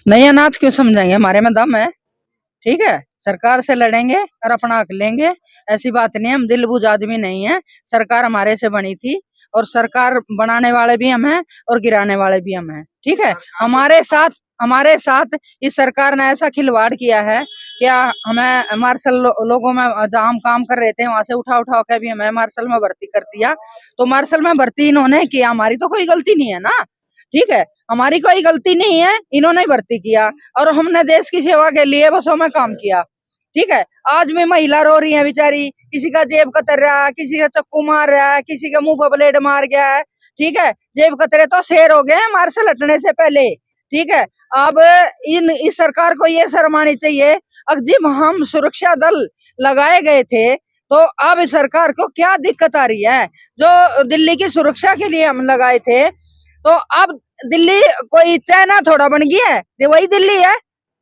नहीं अनाथ क्यों समझाएंगे, हमारे में दम है। ठीक है, सरकार से लड़ेंगे और अपना हक लेंगे, ऐसी बात नहीं है। हम दिल बुझ आदमी नहीं है। सरकार हमारे से बनी थी और सरकार बनाने वाले भी हम हैं और गिराने वाले भी हम हैं। ठीक है, हमारे साथ इस सरकार ने ऐसा खिलवाड़ किया है। क्या हमें मार्शल लोगों में जहाँ हम काम कर रहे थे वहां से उठा उठा के भी हमें मार्शल में भर्ती कर दिया। तो मार्शल में भर्ती इन्होंने किया, हमारी तो कोई गलती नहीं है ना। ठीक है, हमारी कोई गलती नहीं है, इन्होंने भर्ती किया और हमने देश की सेवा के लिए बसों में काम किया। ठीक है, आज भी महिला रो रही है बेचारी, किसी का जेब कतर रहा है, किसी का चक्कू मार रहा है, किसी का मुंह पर ब्लेड मार गया है। ठीक है, जेब कतरे तो शेर हो गए मार्शल हटने से पहले। ठीक है, अब इस सरकार को ये शर्म आनी चाहिए। अब जब हम सुरक्षा दल लगाए गए थे तो अब सरकार को क्या दिक्कत आ रही है? जो दिल्ली की सुरक्षा के लिए हम लगाए थे, तो अब दिल्ली कोई चाइना थोड़ा बन गया है, ये वही दिल्ली है।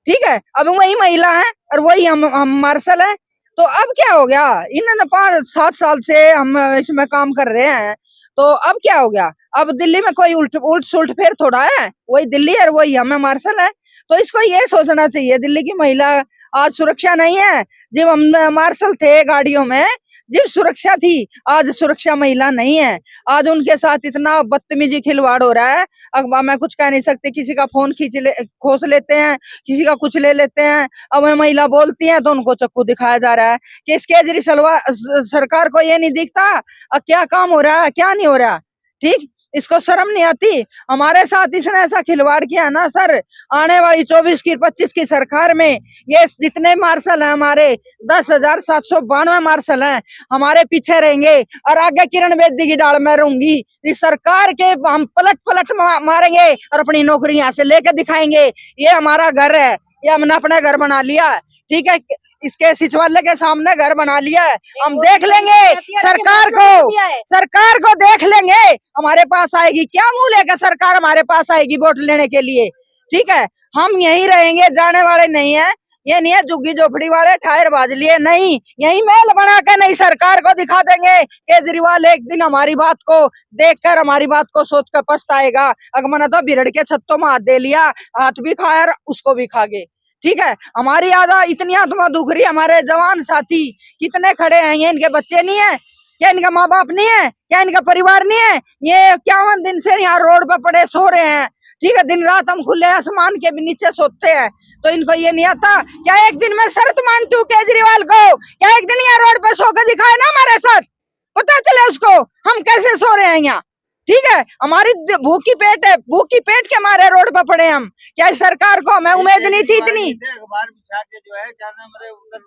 ठीक है, अब वही महिला है और वही हम मार्शल है। तो अब क्या हो गया? इन्होंने 5-7 साल से हम इसमें काम कर रहे हैं, तो अब क्या हो गया? अब दिल्ली में कोई उल्ट सुल्ट फेर थोड़ा है, वही दिल्ली है और वही हमें मार्शल है। तो इसको ये सोचना चाहिए, दिल्ली की महिला आज सुरक्षा नहीं है। जब हम मार्शल थे गाड़ियों में, जब सुरक्षा थी, आज सुरक्षा महिला नहीं है। आज उनके साथ इतना बदतमीजी खिलवाड़ हो रहा है, अब मैं कुछ कह नहीं सकती। किसी का फोन खोस लेते हैं, किसी का कुछ ले लेते हैं। अब वह महिला बोलती हैं तो उनको चक्कू दिखाया जा रहा है। कि इस केजरीवाल सरकार को ये नहीं दिखता अब क्या काम हो रहा है, क्या नहीं हो रहा। ठीक, इसको शर्म नहीं आती? हमारे साथ इसने ऐसा खिलवाड़ किया ना सर, आने वाली 24 की 25 की सरकार में ये जितने मार्शल हैं हमारे 10,792 मार्शल हैं, हमारे पीछे रहेंगे और आगे किरण बेदी की डाल में रहूंगी। इस सरकार के हम पलट मारेंगे और अपनी नौकरी यहाँ से लेकर दिखाएंगे। ये हमारा घर है, ये हमने अपना घर बना लिया है। ठीक है, इसके सचिवालय के सामने घर बना लिया है। हम देख लेंगे सरकार को देख लेंगे, हमारे पास आएगी। क्या मुंह लेकर सरकार हमारे पास आएगी वोट लेने के लिए? ठीक है, हम यहीं रहेंगे, जाने वाले नहीं है। ये नहीं है झुग्गी झोपड़ी वाले टायर बाज लिए, नहीं, यही महल बना के नहीं सरकार को दिखा देंगे। केजरीवाल एक दिन हमारी बात को देखकर, हमारी बात को सोचकर पछताएगा। अगमन तो बिरड़ के छत्तों में हाथ दे लिया, हाथ भी खाया और उसको भी खा गए। ठीक है, हमारी इतनी आत्मा दुख रही, हमारे जवान साथी कितने खड़े हैं, ये इनके बच्चे नहीं है क्या? इनका माँ बाप नहीं है क्या? इनका परिवार नहीं है? ये 51 दिन से यहाँ रोड पे पड़े सो रहे हैं। ठीक है, दिन रात हम खुले आसमान के भी नीचे सोते हैं, तो इनको ये नहीं आता क्या? एक दिन मैं शर्त मानती हूँ केजरीवाल को, क्या एक दिन यहाँ रोड पे सो के दिखाए ना, हमारे साथ पता चले उसको हम कैसे सो रहे हैं यहाँ। ठीक है, हमारी भूखी पेट है, भूखी पेट के मारे रोड पर पड़े हम। क्या इस सरकार को हमें उम्मीद नहीं थी इतनी? अखबार बिछा के जो है क्या नाम है उधर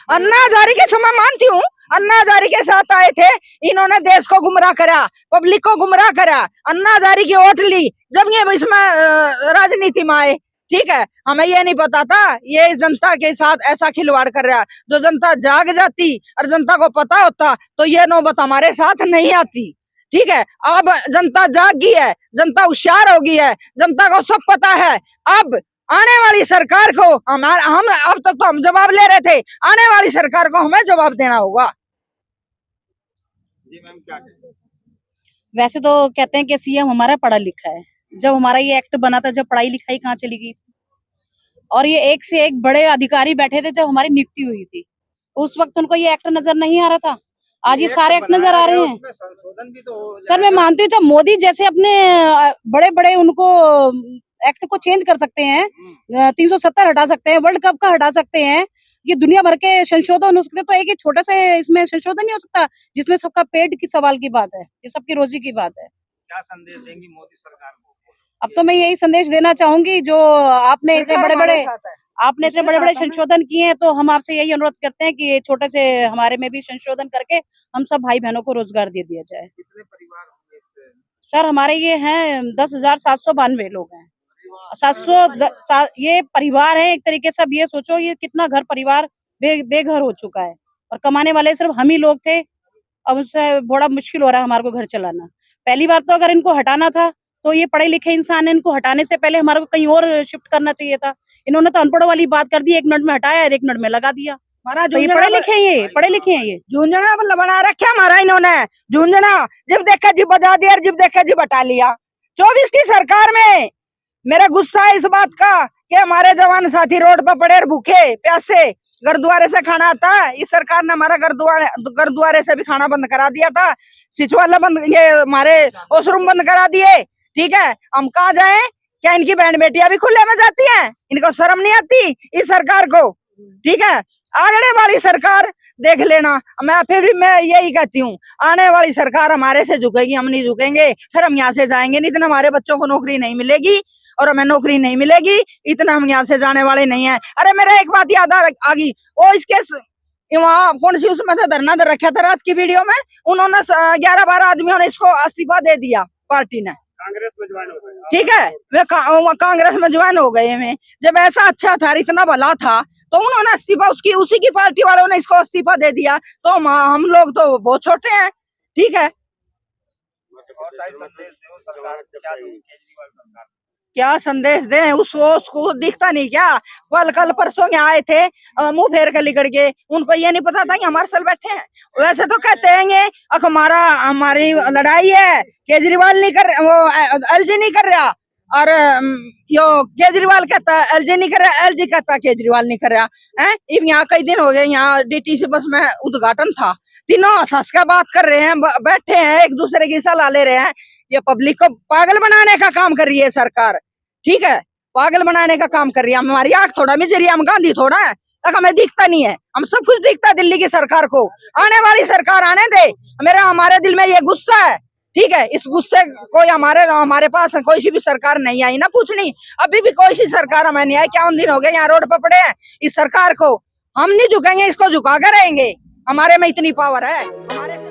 अन्ना हजारे के समय मानती हूँ, अन्ना हजारे के साथ आए थे, इन्होंने देश को गुमराह करा, पब्लिक को गुमराह करा, अन्ना हजारे की वोट ली जब ये इसमें राजनीति में आए। ठीक है, हमें ये नहीं पता था ये इस जनता के साथ ऐसा खिलवाड़ कर रहा है। जो जनता जाग जाती और जनता को पता होता तो ये नौबत हमारे साथ नहीं आती। ठीक है, अब जनता जाग गई है, जनता होशियार हो गई है, जनता को सब पता है। अब आने वाली सरकार को हम अब तक तो हम जवाब ले रहे थे, आने वाली सरकार को हमें जवाब देना होगा। जी मैम, क्या कहते हैं? वैसे तो कहते हैं कि सीएम हमारा पढ़ा लिखा है। जब हमारा ये एक्ट बना था, जब पढ़ाई लिखाई कहाँ चली गई? और ये एक से एक बड़े अधिकारी बैठे थे जब हमारी नियुक्ति हुई थी, उस वक्त उनको ये एक्ट नजर नहीं आ रहा था। आज ये सारे एक्ट नजर आ रहे हैं। संशोधन भी तो सर मैं मानती हूँ जब मोदी जैसे अपने बड़े बड़े उनको एक्ट को चेंज कर सकते हैं, 370 हटा सकते हैं, वर्ल्ड कप का हटा सकते हैं, ये दुनिया भर के संशोधन हो सकते, तो एक छोटा से इसमें संशोधन नहीं हो सकता जिसमें सबका पेट की सवाल की बात है, ये सबकी रोजी की बात है। क्या संदेश देंगी मोदी सरकार को? अब तो मैं यही संदेश देना चाहूंगी, जो आपने इतने बड़े बड़े संशोधन किए हैं, तो हम आपसे यही अनुरोध करते हैं कि छोटे से हमारे में भी संशोधन करके हम सब भाई बहनों को रोजगार दे दिया जाए। कितने परिवार होंगे इससे? सर हमारे ये हैं 10,792 लोग हैं। 700 ये परिवार है एक तरीके से। अब ये सोचो ये कितना घर परिवार बेघर हो चुका है, और कमाने वाले सिर्फ हम ही लोग थे। अब उससे बड़ा मुश्किल हो रहा है हमारे को घर चलाना। पहली बार तो अगर इनको हटाना था तो ये पढ़े लिखे इंसान है, इनको हटाने से पहले हमारे को कहीं और शिफ्ट करना चाहिए था। इन्होंने तो अनपढ़ वाली बात कर दी, 1 मिनट में हटाया और 1 मिनट में लगा दिया। तो ये पढ़े लिखे हैं, ये झुंझुना बना रखा हमारा इन्होंने। झुंझुना जब देखा जी बजा दिया, जब देखा जी बटा लिया। 24 की सरकार में मेरा गुस्सा है इस बात का कि हमारे जवान साथी रोड पर पड़े भूखे प्यासे, गुरुद्वारे से खाना आता है। इस सरकार ने हमारा गुरुद्वारे से भी खाना बंद करा दिया था, सिचवाला बंद, ये हमारे वॉशरूम बंद करा दिए। ठीक है, हम कहाँ जाएं? क्या इनकी बहन बेटियां भी खुले में जाती हैं? इनको शर्म नहीं आती इस सरकार को? ठीक है, आने वाली सरकार देख लेना। मैं फिर भी मैं यही कहती हूँ, आने वाली सरकार हमारे से झुकेगी, हम नहीं झुकेंगे। फिर हम यहाँ से जाएंगे नहीं, इतना हमारे बच्चों को नौकरी नहीं मिलेगी और हमें नौकरी नहीं मिलेगी, इतना हम यहाँ से जाने वाले नहीं है। अरे मेरा एक बात याद आ गई, वो इसके वहाँ कौन सी उसमें से धरना दे रखा था रात की वीडियो में, उन्होंने 11-12 आदमियों ने इसको इस्तीफा दे दिया, पार्टी ने। कांग्रेस में ज्वाइन हो गए। ठीक है, वे कांग्रेस में ज्वाइन हो गए हैं। जब ऐसा अच्छा था, इतना भला था, तो उन्होंने इस्तीफा, उसी की पार्टी वालों ने इसको इस्तीफा दे दिया। तो हम लोग तो बहुत छोटे हैं। ठीक है, और संदेश दो सरकार, क्या दूं केजरीवाल सरकार? क्या संदेश दें उसको दिखता नहीं क्या? कल परसों यहाँ आए थे, मुंह फेर कर लिकड़ गए। उनको ये नहीं पता था कि हमारे साथ बैठे हैं। वैसे तो कहते हैं अब हमारी लड़ाई है, केजरीवाल नहीं कर, वो एलजी नहीं कर रहा, और यो केजरीवाल कहता है एलजी नहीं कर रहा, एलजी कहता है केजरीवाल नहीं कर रहा है। यहाँ कई दिन हो गए, यहाँ डीटीसी बस में उद्घाटन था, तीनों हंस का बात कर रहे हैं, बैठे हैं, एक दूसरे की सलाह ले रहे हैं। ये पब्लिक को पागल बनाने का काम कर रही है सरकार। ठीक है, पागल बनाने का काम कर रही है। हमारी आंख थोड़ा मिजरी, हम गांधी थोड़ा है, तक हमें दिखता नहीं है, हम सब कुछ दिखता है दिल्ली की सरकार को। आने वाली सरकार आने दे, हमारे दिल में ये गुस्सा है। ठीक है, इस गुस्से कोई हमारे पास कोई सी भी सरकार नहीं आई ना पूछनी, अभी भी कोई सी सरकार हमें नहीं आई। क्या उन दिन हो गए यहाँ रोड पर पड़े हैं? इस सरकार को हम नहीं झुकेंगे, इसको झुका कर रहेंगे। हमारे में इतनी पावर है, हमारे